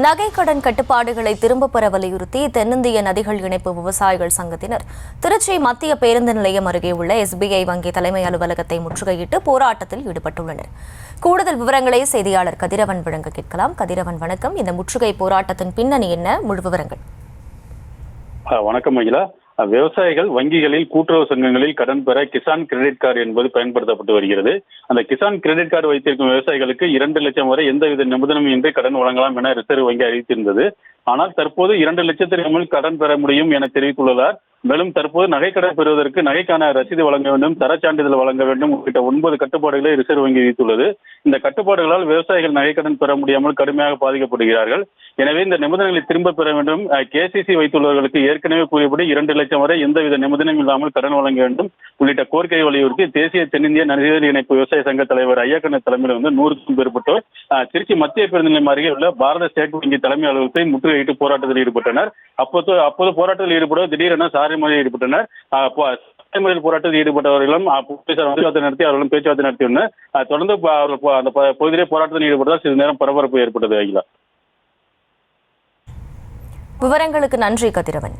நகை கடன் கட்டுப்பாடுகளை திரும்பப் பெற வலியுறுத்தி தென்னிந்திய நதிகள் இணைப்பு விவசாயிகள் சங்கத்தினர் திருச்சி மத்திய பேருந்து நிலையம் அருகே உள்ள SBI வங்கி தலைமை அலுவலகத்தை முற்றுகையிட்டு போராட்டத்தில் ஈடுபட்டுள்ளனர். கூடுதல் விவரங்களை செய்தியாளர் கதிரவன் வழங்க கேட்கலாம். கதிரவன், வணக்கம். இந்த முற்றுகை போராட்டத்தின் பின்னணி என்ன? முழு விவரங்கள். வணக்கம் மகிழா. விவசாயிகள் வங்கிகளில் கூட்டுறவு சங்கங்களில் கடன் பெற கிசான் கிரெடிட் கார்டு என்பது பயன்படுத்தப்பட்டு வருகிறது. அந்த கிசான் கிரெடிட் கார்டு வைத்திருக்கும் விவசாயிகளுக்கு 2 லட்சம் வரை எந்தவித நிபந்தனையும் இன்றி கடன் வழங்கலாம் என ரிசர்வ் வங்கி அறிவித்திருந்தது. ஆனால் தற்போது 2 லட்சத்திற்கு மேல் கடன் பெற முடியும் என தெரிவித்துள்ளதார். மேலும் தற்போது நகைக்கடன் பெறுவதற்கு நகைக்கான ரசீது வழங்க வேண்டும், தரச்சான்றிதழ் வழங்க வேண்டும் உள்ளிட்ட 9 கட்டுப்பாடுகளை ரிசர்வ் வங்கி விதித்துள்ளது. இந்த கட்டுப்பாடுகளால் விவசாயிகள் நகைக்கடன் பெற முடியாமல் கடுமையாக பாதிக்கப்படுகிறார்கள். எனவே இந்த நிபந்தனைகளை திரும்ப பெற வேண்டும். KCC வைத்துள்ளவர்களுக்கு ஏற்கனவே கூறியபடி 2 லட்சம் வரை எந்தவித நிபந்தனையும் இல்லாமல் கடன் வழங்க வேண்டும் உள்ளிட்ட கோரிக்கையை வலியுறுத்தி தேசிய தென்னிந்திய நதிகள் இணைப்பு விவசாய சங்க தலைவர் ஐயக்கண்ண தலைமையில் 100க்கும் மேற்பட்டோர் திருச்சி மத்திய பேருந்து நிலையம் அருகே உள்ள பாரத ஸ்டேட் வங்கி தலைமை அலுவலகத்தை முற்றுகையிட்டு போராட்டத்தில் ஈடுபட்டனர். அப்போது போராட்டத்தில் ஈடுபடுவோர் திடீரென சாலைமறியலில் ஈடுபட்டனர். சாலைமறியல் போராட்டத்தில் ஈடுபட்டவர்களும் போலீசார் பேச்சுவார்த்தை நடத்தி அவர்களும் பேச்சுவார்த்தை நடத்தியுள்ளனர். தொடர்ந்து அந்த பகுதியிலே போராட்டத்தில் ஈடுபட்டதால் சிறிது நேரம் பரபரப்பு ஏற்பட்டது. விவரங்களுக்கு நன்றி கதிரவன்.